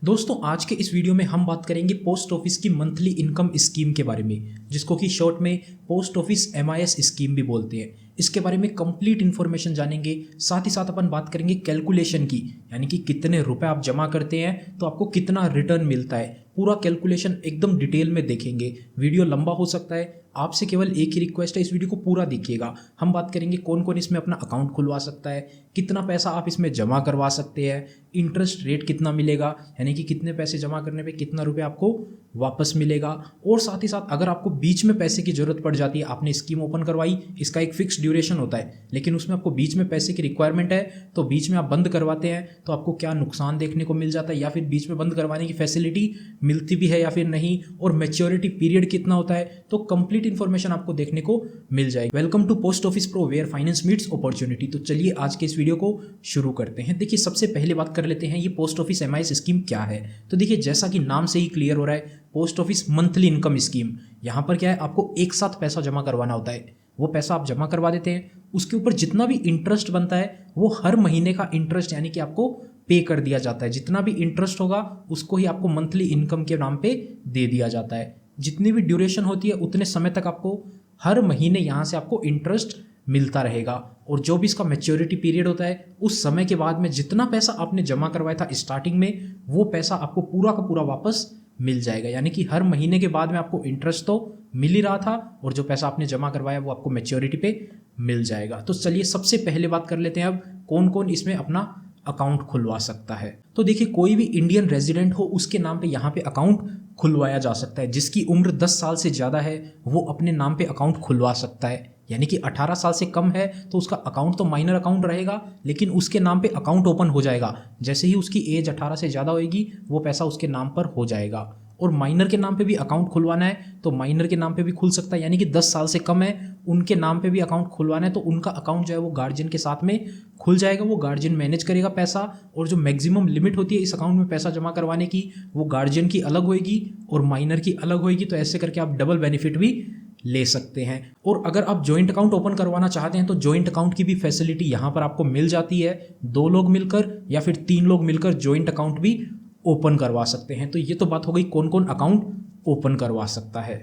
दोस्तों आज के इस वीडियो में हम बात करेंगे पोस्ट ऑफिस की मंथली इनकम स्कीम के बारे में, जिसको कि शॉर्ट में पोस्ट ऑफिस MIS स्कीम भी बोलते हैं। इसके बारे में कंप्लीट इन्फॉर्मेशन जानेंगे। साथ ही साथ अपन बात करेंगे कैलकुलेशन की, यानी कि कितने रुपए आप जमा करते हैं तो आपको कितना रिटर्न मिलता है। पूरा कैलकुलेशन एकदम डिटेल में देखेंगे। वीडियो लंबा हो सकता है, आपसे केवल एक ही रिक्वेस्ट है, इस वीडियो को पूरा देखिएगा। हम बात करेंगे कौन कौन इसमें अपना अकाउंट खुलवा सकता है, कितना पैसा आप इसमें जमा करवा सकते हैं, इंटरेस्ट रेट कितना मिलेगा, यानी कि कितने पैसे जमा करने पे कितना रुपए आपको वापस मिलेगा। और साथ ही साथ अगर आपको बीच में पैसे की जरूरत पड़ जाती है, आपने स्कीम ओपन करवाई, इसका एक फिक्स ड्यूरेशन होता है, लेकिन उसमें आपको बीच में पैसे की रिक्वायरमेंट है तो बीच में आप बंद करवाते हैं तो आपको क्या नुकसान देखने को मिल जाता है, या फिर बीच में बंद करवाने की फैसिलिटी मिलती भी है या फिर नहीं, और मैच्योरिटी पीरियड कितना होता है, तो कंप्लीट इन्फॉर्मेशन आपको देखने को मिल जाएगी। Welcome to post office pro where finance meets opportunity. तो चलिए आज के इस वीडियो को शुरू करते हैं। देखिए सबसे पहले बात कर लेते हैं ये पोस्ट ऑफिस MIS स्कीम क्या है। तो देखिए जैसा कि नाम से ही क्लियर हो रहा है, post office monthly income scheme. यहाँ पर क्या है, आपको एक साथ पैसा जमा करवाना होता है। वो पैसा आप जमा करवा देते हैं, उसके ऊपर जितना भी इंटरेस्ट बनता है वो हर महीने का इंटरेस्ट यानी कि आपको पे कर दिया जाता है। जितना भी इंटरेस्ट होगा उसको ही आपको मंथली इनकम के नाम पे दे दिया जाता है। जितनी भी ड्यूरेशन होती है उतने समय तक आपको हर महीने यहाँ से आपको इंटरेस्ट मिलता रहेगा। और जो भी इसका मैच्योरिटी पीरियड होता है, उस समय के बाद में जितना पैसा आपने जमा करवाया था स्टार्टिंग में, वो पैसा आपको पूरा का पूरा वापस मिल जाएगा। यानी कि हर महीने के बाद में आपको इंटरेस्ट तो मिल ही रहा था और जो पैसा आपने जमा करवाया वो आपको मैच्योरिटी पे मिल जाएगा। तो चलिए सबसे पहले बात कर लेते हैं अब कौन कौन इसमें अपना अकाउंट खुलवा सकता है। तो देखिए कोई भी इंडियन रेजिडेंट हो उसके नाम पे यहाँ पे अकाउंट खुलवाया जा सकता है। जिसकी उम्र 10 साल से ज़्यादा है वो अपने नाम पे अकाउंट खुलवा सकता है। यानी कि 18 साल से कम है तो उसका अकाउंट तो माइनर अकाउंट रहेगा, लेकिन उसके नाम पे अकाउंट ओपन हो जाएगा। जैसे ही उसकी एज 18 से ज़्यादा होगी वो पैसा उसके नाम पर हो जाएगा। और माइनर के नाम पे भी अकाउंट खुलवाना है तो माइनर के नाम पे भी खुल सकता है। यानी कि 10 साल से कम है उनके नाम पे भी अकाउंट खुलवाना है तो उनका अकाउंट जो है वो गार्जियन के साथ में खुल जाएगा। वो गार्जियन मैनेज करेगा पैसा, और जो मैक्सिमम लिमिट होती है इस अकाउंट में पैसा जमा करवाने की वो गार्जियन की अलग होगी और माइनर की अलग होगी। तो ऐसे करके आप डबल बेनिफिट भी ले सकते हैं। और अगर आप जॉइंट अकाउंट ओपन करवाना चाहते हैं तो जॉइंट अकाउंट की भी फैसिलिटी यहाँ पर आपको मिल जाती है। 2 लोग मिलकर या फिर 3 लोग मिलकर जॉइंट अकाउंट भी ओपन करवा सकते हैं। तो ये तो बात हो गई कौन कौन अकाउंट ओपन करवा सकता है।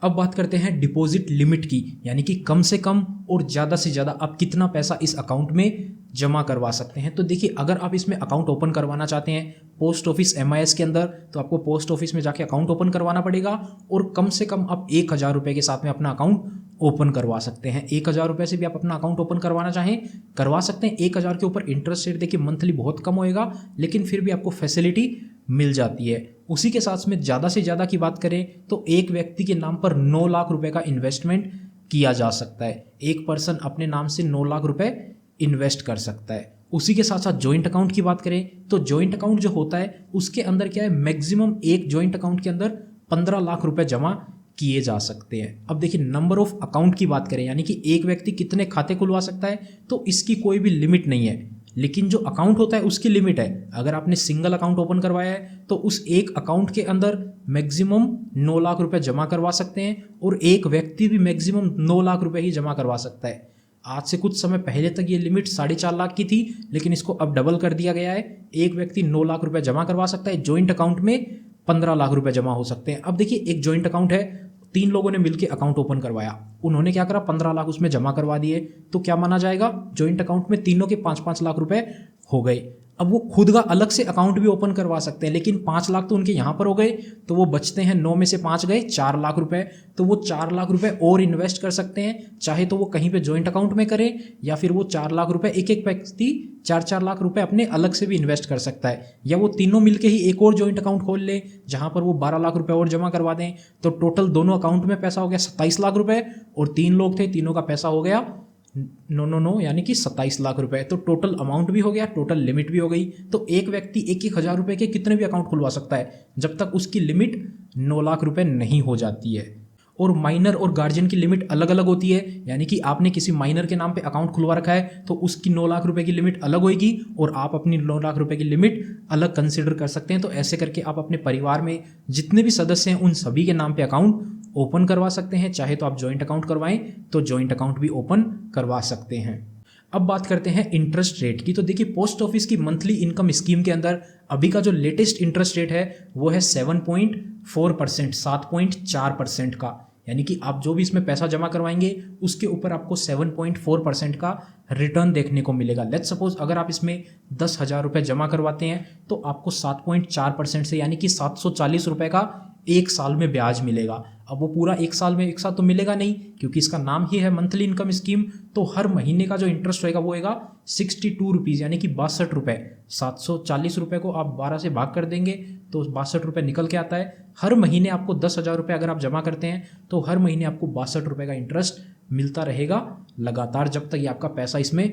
अब बात करते हैं डिपॉजिट लिमिट की, यानी कि कम से कम और ज़्यादा से ज़्यादा आप कितना पैसा इस अकाउंट में जमा करवा सकते हैं। तो देखिए अगर आप इसमें अकाउंट ओपन करवाना चाहते हैं पोस्ट ऑफिस MIS के अंदर, तो आपको पोस्ट ऑफिस में जाके अकाउंट ओपन करवाना पड़ेगा। और कम से कम आप 1000 रुपये के साथ में अपना अकाउंट ओपन करवा सकते हैं। 1000 रुपये से भी आप अपना अकाउंट ओपन करवाना चाहें करवा सकते हैं। 1000 के ऊपर इंटरेस्ट रेट देखिए मंथली बहुत कम होएगा, लेकिन फिर भी आपको फैसिलिटी मिल जाती है। उसी के साथ में ज़्यादा से ज़्यादा की बात करें तो एक व्यक्ति के नाम पर 9 लाख रुपए का इन्वेस्टमेंट किया जा सकता है। एक पर्सन अपने नाम से 9 लाख रुपए इन्वेस्ट कर सकता है। उसी के साथ साथ जॉइंट अकाउंट की बात करें तो जॉइंट अकाउंट जो होता है उसके अंदर क्या है, मैक्सिमम एक जॉइंट अकाउंट के अंदर 15 लाख रुपए जमा किए जा सकते हैं। अब देखिए नंबर ऑफ अकाउंट की बात करें, यानी कि एक व्यक्ति कितने खाते खुलवा सकता है, तो इसकी कोई भी लिमिट नहीं है, लेकिन जो अकाउंट होता है उसकी लिमिट है। अगर आपने सिंगल अकाउंट ओपन करवाया है तो उस एक अकाउंट के अंदर मैक्सिमम 9 लाख रुपए जमा करवा सकते हैं, और एक व्यक्ति भी मैक्सिमम 9 लाख रुपए ही जमा करवा सकता है। आज से कुछ समय पहले तक ये लिमिट 4.5 लाख की थी, लेकिन इसको अब डबल कर दिया गया है। एक व्यक्ति 9 लाख रुपए जमा करवा सकता है, जॉइंट अकाउंट में 15 लाख रुपए जमा हो सकते हैं। अब देखिए एक जॉइंट अकाउंट है, 3 लोगों ने मिलकर अकाउंट ओपन करवाया, उन्होंने क्या करा 15 लाख उसमें जमा करवा दिए, तो क्या माना जाएगा, जॉइंट अकाउंट में तीनों के 5-5 लाख रुपए हो गए। अब वो खुद का अलग से अकाउंट भी ओपन करवा सकते हैं, लेकिन 5 लाख तो उनके यहाँ पर हो गए, तो वो बचते हैं 9 में से 5 गए 4 लाख रुपए। तो वो 4 लाख रुपए और इन्वेस्ट कर सकते हैं, चाहे तो वो कहीं पे जॉइंट अकाउंट में करें या फिर वो 4 लाख रुपए एक एक व्यक्ति 4-4 लाख रुपए अपने अलग से भी इन्वेस्ट कर सकता है, या वो तीनों मिलके ही एक और जॉइंट अकाउंट खोल ले जहां पर वो 12 लाख रुपए और जमा करवा दें। तो टोटल दोनों अकाउंट में पैसा हो गया 27 लाख रुपए, और 3 लोग थे, तीनों का पैसा हो गया 9 यानी कि 27 लाख रुपए। तो टोटल अमाउंट भी हो गया, टोटल लिमिट भी हो गई। तो एक व्यक्ति 1,000 रुपए के कितने भी अकाउंट खुलवा सकता है जब तक उसकी लिमिट 9 लाख रुपए नहीं हो जाती है। और माइनर और गार्जियन की लिमिट अलग अलग होती है, यानी कि आपने किसी माइनर के नाम पे अकाउंट खुलवा रखा है तो उसकी 9 लाख रुपए की लिमिट अलग होगी, और आप अपनी 9 लाख रुपए की लिमिट अलग कंसिडर कर सकते हैं। तो ऐसे करके आप अपने परिवार में जितने भी सदस्य हैं उन सभी के नाम पे अकाउंट ओपन करवा सकते हैं। चाहे तो आप जॉइंट अकाउंट करवाएं तो जॉइंट अकाउंट भी ओपन करवा सकते हैं। अब बात करते हैं इंटरेस्ट रेट की। तो देखिए पोस्ट ऑफिस की मंथली इनकम स्कीम के अंदर अभी का जो लेटेस्ट इंटरेस्ट रेट है वो है 7.4%, 7.4% का। यानी कि आप जो भी इसमें पैसा जमा करवाएंगे उसके ऊपर आपको 7.4% का रिटर्न देखने को मिलेगा। लेट्स सपोज अगर आप इसमें 10,000 रुपये जमा करवाते हैं तो आपको 7.4% से यानी कि 740 रुपये का एक साल में ब्याज मिलेगा। अब वो पूरा एक साल में एक साथ तो मिलेगा नहीं, क्योंकि इसका नाम ही है मंथली इनकम स्कीम। तो हर महीने का जो इंटरेस्ट होएगा वो होगा 62 रुपीज़, यानी कि 62 रुपये। 740 रुपये को आप 12 से भाग कर देंगे तो 62 रुपये निकल के आता है। हर महीने आपको 10,000 रुपये अगर आप जमा करते हैं तो हर महीने आपको 62 रुपये का इंटरेस्ट मिलता रहेगा लगातार, जब तक ये आपका पैसा इसमें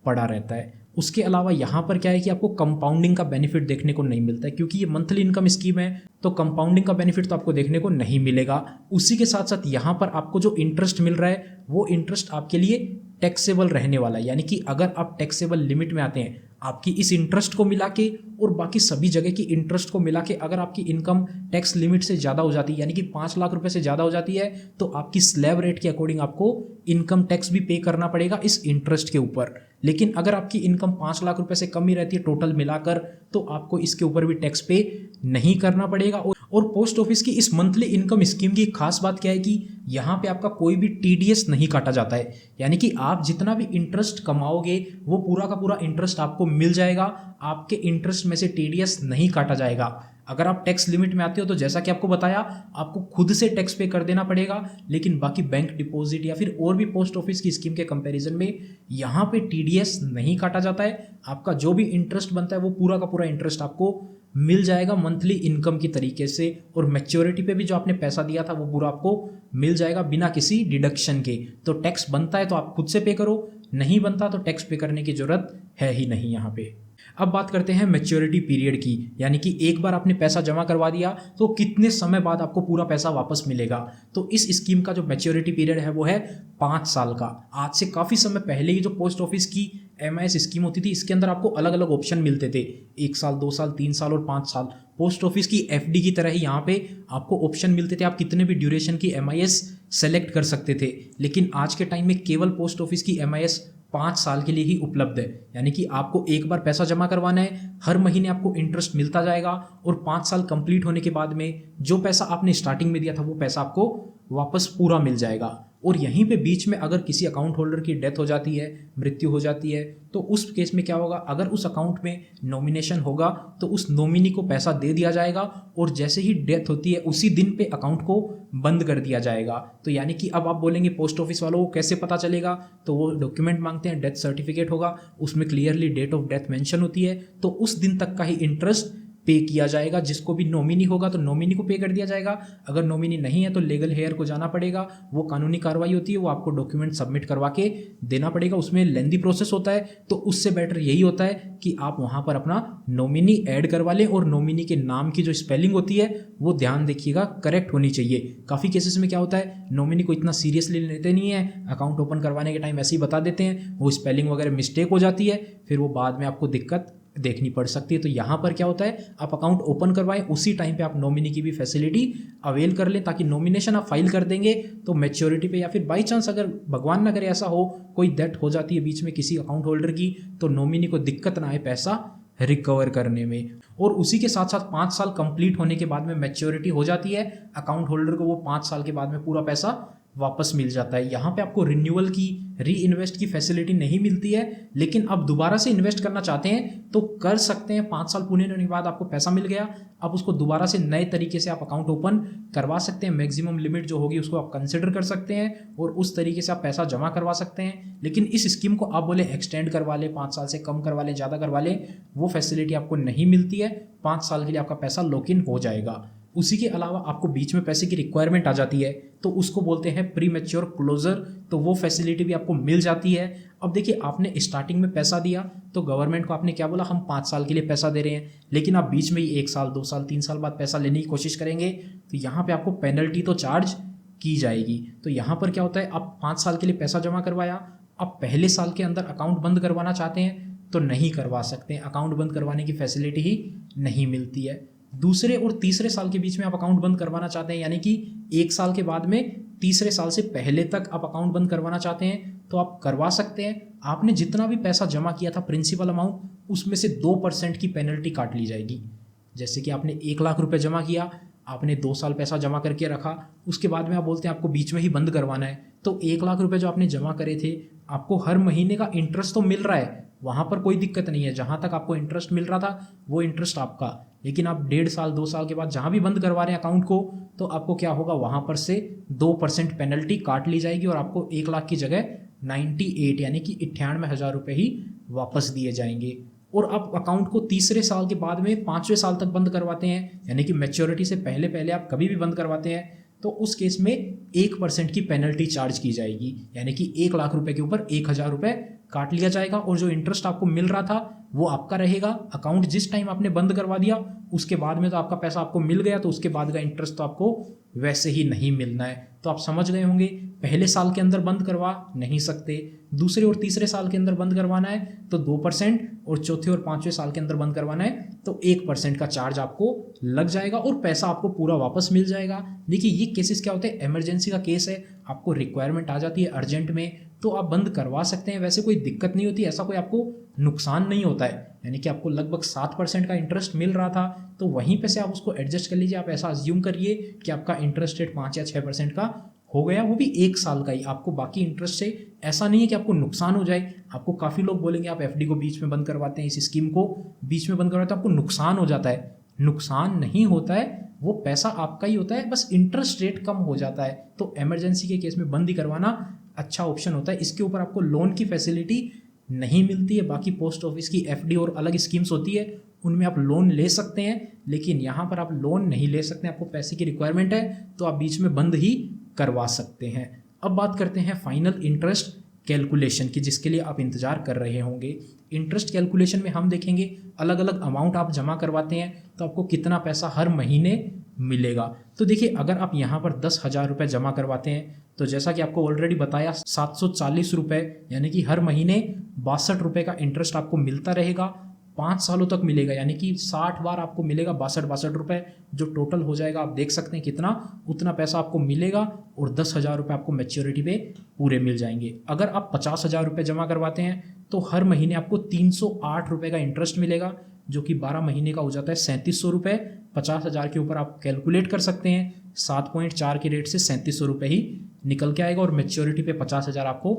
पड़ा रहता है। उसके अलावा यहाँ पर क्या है कि आपको कंपाउंडिंग का बेनिफिट देखने को नहीं मिलता है, क्योंकि ये मंथली इनकम स्कीम है तो कंपाउंडिंग का बेनिफिट तो आपको देखने को नहीं मिलेगा। उसी के साथ साथ यहाँ पर आपको जो इंटरेस्ट मिल रहा है वो इंटरेस्ट आपके लिए टैक्सेबल रहने वाला है। यानी कि अगर आप टैक्सेबल लिमिट में आते हैं, आपकी इस इंटरेस्ट को मिला के और बाकी सभी जगह की इंटरेस्ट को मिला के अगर आपकी इनकम टैक्स लिमिट से ज़्यादा हो जाती है, यानी कि 5 लाख रुपए से ज़्यादा हो जाती है, तो आपकी स्लैब रेट के अकॉर्डिंग आपको इनकम टैक्स भी पे करना पड़ेगा इस इंटरेस्ट के ऊपर। लेकिन अगर आपकी इनकम 5 लाख रुपए से कम ही रहती है टोटल मिलाकर, तो आपको इसके ऊपर भी टैक्स पे नहीं करना पड़ेगा। और पोस्ट ऑफिस की इस मंथली इनकम स्कीम की खास बात क्या है कि यहाँ पे आपका कोई भी टीडीएस नहीं काटा जाता है। यानी कि आप जितना भी इंटरेस्ट कमाओगे वो पूरा का पूरा इंटरेस्ट आपको मिल जाएगा, आपके इंटरेस्ट में से टीडीएस नहीं काटा जाएगा। अगर आप टैक्स लिमिट में आते हो तो जैसा कि आपको बताया आपको खुद से टैक्स पे कर देना पड़ेगा, लेकिन बाकी बैंक डिपॉजिट या फिर और भी पोस्ट ऑफिस की स्कीम के कंपैरिजन में यहाँ पे टीडीएस नहीं काटा जाता है। आपका जो भी इंटरेस्ट बनता है वो पूरा का पूरा इंटरेस्ट आपको मिल जाएगा मंथली इनकम की तरीके से, और मैच्योरिटी पे भी जो आपने पैसा दिया था वो पूरा आपको मिल जाएगा बिना किसी डिडक्शन के। तो टैक्स बनता है तो आप खुद से पे करो, नहीं बनता तो टैक्स पे करने की जरूरत है ही नहीं यहाँ पे। अब बात करते हैं मैच्योरिटी पीरियड की, यानी कि एक बार आपने पैसा जमा करवा दिया तो कितने समय बाद आपको पूरा पैसा वापस मिलेगा। तो इस स्कीम का जो मैच्योरिटी पीरियड है वो है 5 साल का। आज से काफ़ी समय पहले ही जो पोस्ट ऑफिस की MIS स्कीम होती थी इसके अंदर आपको अलग अलग ऑप्शन मिलते थे, 1 साल, 2 साल, 3 साल और 5 साल। पोस्ट ऑफिस की FD की तरह ही यहाँ पे आपको ऑप्शन मिलते थे, आप कितने भी ड्यूरेशन की MIS सेलेक्ट कर सकते थे। लेकिन आज के टाइम में केवल पोस्ट ऑफिस की MIS 5 साल के लिए ही उपलब्ध है। यानी कि आपको एक बार पैसा जमा करवाना है, हर महीने आपको इंटरेस्ट मिलता जाएगा, और 5 साल कंप्लीट होने के बाद में जो पैसा आपने स्टार्टिंग में दिया था वो पैसा आपको वापस पूरा मिल जाएगा। और यहीं पे बीच में अगर किसी अकाउंट होल्डर की डेथ हो जाती है, मृत्यु हो जाती है, तो उस केस में क्या होगा, अगर उस अकाउंट में नॉमिनेशन होगा तो उस नॉमिनी को पैसा दे दिया जाएगा, और जैसे ही डेथ होती है उसी दिन पे अकाउंट को बंद कर दिया जाएगा। तो यानी कि अब आप बोलेंगे पोस्ट ऑफिस वालों को कैसे पता चलेगा, तो वो डॉक्यूमेंट मांगते हैं, डेथ सर्टिफिकेट होगा, उसमें clearly date of death mention होती है, तो उस दिन तक का ही इंटरेस्ट पे किया जाएगा। जिसको भी नॉमिनी होगा तो नॉमिनी को पे कर दिया जाएगा, अगर नॉमिनी नहीं है तो लीगल हेयर को जाना पड़ेगा, वो कानूनी कार्रवाई होती है, वो आपको डॉक्यूमेंट सबमिट करवा के देना पड़ेगा, उसमें लेंदी प्रोसेस होता है। तो उससे बेटर यही होता है कि आप वहाँ पर अपना नॉमिनी ऐड करवा लें, और नॉमिनी के नाम की जो स्पेलिंग होती है वो ध्यान देखिएगा करेक्ट होनी चाहिए। काफ़ी केसेस में क्या होता है, नॉमिनी को इतना सीरियसली लेते नहीं है, अकाउंट ओपन करवाने के टाइम ऐसे ही बता देते हैं, वो स्पेलिंग वगैरह मिस्टेक हो जाती है, फिर वो बाद में आपको दिक्कत देखनी पड़ सकती है। तो यहाँ पर क्या होता है, आप अकाउंट ओपन करवाएं, उसी टाइम पे आप नॉमिनी की भी फैसिलिटी अवेल कर लें, ताकि नॉमिनेशन आप फाइल कर देंगे तो मैच्योरिटी पे या फिर बाई चांस अगर भगवान ना करे ऐसा हो कोई डेथ हो जाती है बीच में किसी अकाउंट होल्डर की, तो नॉमिनी को दिक्कत ना आए पैसा रिकवर करने में। और उसी के साथ साथ 5 साल कंप्लीट होने के बाद में मैच्योरिटी हो जाती है, अकाउंट होल्डर को वो 5 साल के बाद में पूरा पैसा वापस मिल जाता है। यहाँ पे आपको रिन्यूअल की, री इन्वेस्ट की फैसिलिटी नहीं मिलती है, लेकिन अब दोबारा से इन्वेस्ट करना चाहते हैं तो कर सकते हैं। 5 साल पूरे होने के बाद आपको पैसा मिल गया, अब उसको दोबारा से नए तरीके से आप अकाउंट ओपन करवा सकते हैं। मैक्सिमम लिमिट जो होगी उसको आप कंसिडर कर सकते हैं और उस तरीके से आप पैसा जमा करवा सकते हैं। लेकिन इस स्कीम को आप बोले एक्सटेंड करवा ले, 5 साल से कम करवा ले, ज़्यादा करवा ले, वो फैसिलिटी आपको नहीं मिलती है। 5 साल के लिए आपका पैसा लॉक इन हो जाएगा। उसी के अलावा आपको बीच में पैसे की रिक्वायरमेंट आ जाती है तो उसको बोलते हैं प्री मैच्योर क्लोजर, तो वो फैसिलिटी भी आपको मिल जाती है। अब देखिए, आपने स्टार्टिंग में पैसा दिया तो गवर्नमेंट को आपने क्या बोला, हम 5 साल के लिए पैसा दे रहे हैं, लेकिन आप बीच में ही 1 साल, 2 साल, 3 साल बाद पैसा लेने की कोशिश करेंगे तो यहाँ पे आपको पेनल्टी तो चार्ज की जाएगी। तो यहाँ पर क्या होता है, आप 5 साल के लिए पैसा जमा करवाया, आप पहले साल के अंदर अकाउंट बंद करवाना चाहते हैं तो नहीं करवा सकते हैं, अकाउंट बंद करवाने की फैसिलिटी ही नहीं मिलती है। दूसरे और तीसरे साल के बीच में आप अकाउंट बंद करवाना चाहते हैं, यानी कि 1 साल के बाद में तीसरे साल से पहले तक आप अकाउंट बंद करवाना चाहते हैं तो आप करवा सकते हैं। आपने जितना भी पैसा जमा किया था प्रिंसिपल अमाउंट, उसमें से 2% की पेनल्टी काट ली जाएगी। जैसे कि आपने 1 लाख रुपए जमा किया, आपने 2 साल पैसा जमा करके रखा, उसके बाद में आप बोलते हैं आपको बीच में ही बंद करवाना है, तो 1 लाख रुपए जो आपने जमा करे थे, आपको हर महीने का इंटरेस्ट तो मिल रहा है, वहाँ पर कोई दिक्कत नहीं है, जहाँ तक आपको इंटरेस्ट मिल रहा था वो इंटरेस्ट आपका। लेकिन आप 1.5 साल 2 साल के बाद जहाँ भी बंद करवा रहे हैं अकाउंट को, तो आपको क्या होगा, वहाँ पर से 2% पेनल्टी काट ली जाएगी और आपको 1 लाख की जगह 98 यानी कि 98,000 रुपये ही वापस दिए जाएंगे। और आप अकाउंट को तीसरे साल के बाद में 5वें साल तक बंद करवाते हैं, यानी कि मैच्योरिटी से पहले पहले आप कभी भी बंद करवाते हैं, तो उस केस में 1% की पेनल्टी चार्ज की जाएगी, यानी कि 1 लाख रुपए के ऊपर 1,000 रुपये काट लिया जाएगा और जो इंटरेस्ट आपको मिल रहा था वो आपका रहेगा। अकाउंट जिस टाइम आपने बंद करवा दिया उसके बाद में तो आपका पैसा आपको मिल गया, तो उसके बाद का इंटरेस्ट तो आपको वैसे ही नहीं मिलना है। तो आप समझ गए होंगे, पहले साल के अंदर बंद करवा नहीं सकते, दूसरे और तीसरे साल के अंदर बंद करवाना है तो 2%, और चौथे और 5वें साल के अंदर बंद करवाना है तो 1% का चार्ज आपको लग जाएगा और पैसा आपको पूरा वापस मिल जाएगा। देखिए ये केसेस क्या होते हैं, इमरजेंसी का केस है, आपको रिक्वायरमेंट आ जाती है अर्जेंट में, तो आप बंद करवा सकते हैं, वैसे कोई दिक्कत नहीं होती, ऐसा कोई आपको नुकसान नहीं होता है। यानी कि आपको लगभग 7% का इंटरेस्ट मिल रहा था, तो वहीं पे से आप उसको एडजस्ट कर लीजिए। आप ऐसा अज्यूम करिए कि आपका इंटरेस्ट रेट 5 या 6% का हो गया, वो भी 1 साल का ही, आपको बाकी इंटरेस्ट से ऐसा नहीं है कि आपको नुकसान हो जाए। आपको काफ़ी लोग बोलेंगे आप एफडी को बीच में बंद करवाते हैं, इस स्कीम को बीच में बंद करवाते हैं, आपको नुकसान हो जाता है। नुकसान नहीं होता है, वो पैसा आपका ही होता है, बस इंटरेस्ट रेट कम हो जाता है। तो इमरजेंसी के केस में बंद ही करवाना अच्छा ऑप्शन होता है। इसके ऊपर आपको लोन की फैसिलिटी नहीं मिलती है। बाकी पोस्ट ऑफिस की एफडी और अलग स्कीम्स होती है, उनमें आप लोन ले सकते हैं, लेकिन यहाँ पर आप लोन नहीं ले सकते, आपको पैसे की रिक्वायरमेंट है तो आप बीच में बंद ही करवा सकते हैं। अब बात करते हैं फाइनल इंटरेस्ट कैलकुलेशन की, जिसके लिए आप इंतजार कर रहे होंगे। इंटरेस्ट कैलकुलेशन में हम देखेंगे अलग अलग अमाउंट आप जमा करवाते हैं तो आपको कितना पैसा हर महीने मिलेगा। तो देखिए अगर आप यहाँ पर 10,000 रुपये जमा करवाते हैं तो जैसा कि आपको ऑलरेडी बताया 740 रुपये, यानी कि हर महीने 62 रुपये का इंटरेस्ट आपको मिलता रहेगा, 5 सालों तक मिलेगा, यानी कि 60 बार आपको मिलेगा 62 रुपये, जो टोटल हो जाएगा आप देख सकते हैं कितना, उतना पैसा आपको मिलेगा और 10,000 रुपये आपको मैच्योरिटी पे पूरे मिल जाएंगे। अगर आप 50,000 रुपये जमा करवाते हैं तो हर महीने आपको 308 रुपये का इंटरेस्ट मिलेगा, जो कि 12 महीने का हो जाता है 3700 रुपये। 50,000 के ऊपर आप कैलकुलेट कर सकते हैं, 7.4 के रेट से 3700 रुपये ही निकल के आएगा और मैच्योरिटी पे 50,000 आपको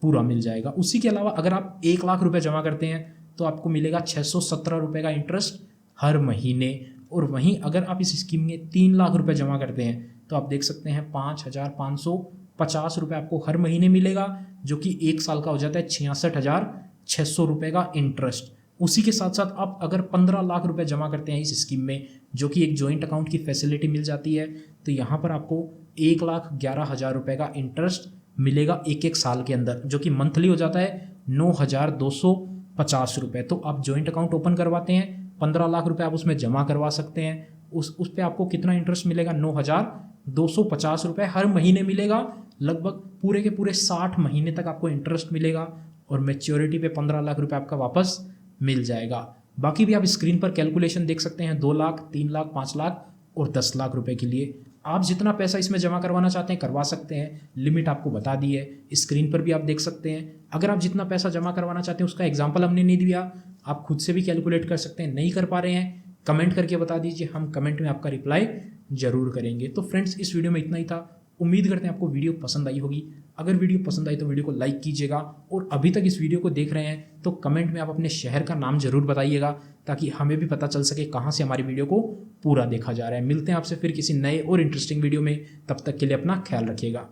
पूरा मिल जाएगा। उसी के अलावा अगर आप 1 लाख रुपये जमा करते हैं तो आपको मिलेगा 617 रुपये का इंटरेस्ट हर महीने। और वहीं अगर आप इस स्कीम में 3 लाख रुपये जमा करते हैं तो आप देख सकते हैं 5,550 रुपये आपको हर महीने मिलेगा, जो कि 1 साल का हो जाता है 66,600 रुपये का इंटरेस्ट। उसी के साथ साथ आप अगर 15 लाख रुपए जमा करते हैं इस स्कीम में, जो कि एक जॉइंट अकाउंट की फैसिलिटी मिल जाती है, तो यहाँ पर आपको 1,11,000 रुपये का इंटरेस्ट मिलेगा 1 साल के अंदर, जो कि मंथली हो जाता है 9,250 रुपये। तो आप जॉइंट अकाउंट ओपन करवाते हैं, 15 लाख रुपये आप उसमें जमा करवा सकते हैं, उस पर आपको कितना इंटरेस्ट मिलेगा, 9,250 रुपये हर महीने मिलेगा। लगभग पूरे के पूरे 60 महीने तक आपको इंटरेस्ट मिलेगा और मैच्योरिटी पे 15 लाख रुपये आपका वापस मिल जाएगा। बाकी भी आप स्क्रीन पर कैलकुलेशन देख सकते हैं, 2 लाख, 3 लाख, 5 लाख और 10 लाख रुपए के लिए आप जितना पैसा इसमें जमा करवाना चाहते हैं करवा सकते हैं। लिमिट आपको बता दी है, स्क्रीन पर भी आप देख सकते हैं। अगर आप जितना पैसा जमा करवाना चाहते हैं उसका एग्जाम्पल हमने नहीं दिया, आप खुद से भी कैलकुलेट कर सकते हैं। नहीं कर पा रहे हैं कमेंट करके बता दीजिए, हम कमेंट में आपका रिप्लाई जरूर करेंगे। तो फ्रेंड्स इस वीडियो में इतना ही था, उम्मीद करते हैं आपको वीडियो पसंद आई होगी। अगर वीडियो पसंद आई तो वीडियो को लाइक कीजिएगा, और अभी तक इस वीडियो को देख रहे हैं तो कमेंट में आप अपने शहर का नाम जरूर बताइएगा, ताकि हमें भी पता चल सके कहाँ से हमारी वीडियो को पूरा देखा जा रहा है। मिलते हैं आपसे फिर किसी नए और इंटरेस्टिंग वीडियो में, तब तक के लिए अपना ख्याल रखिएगा।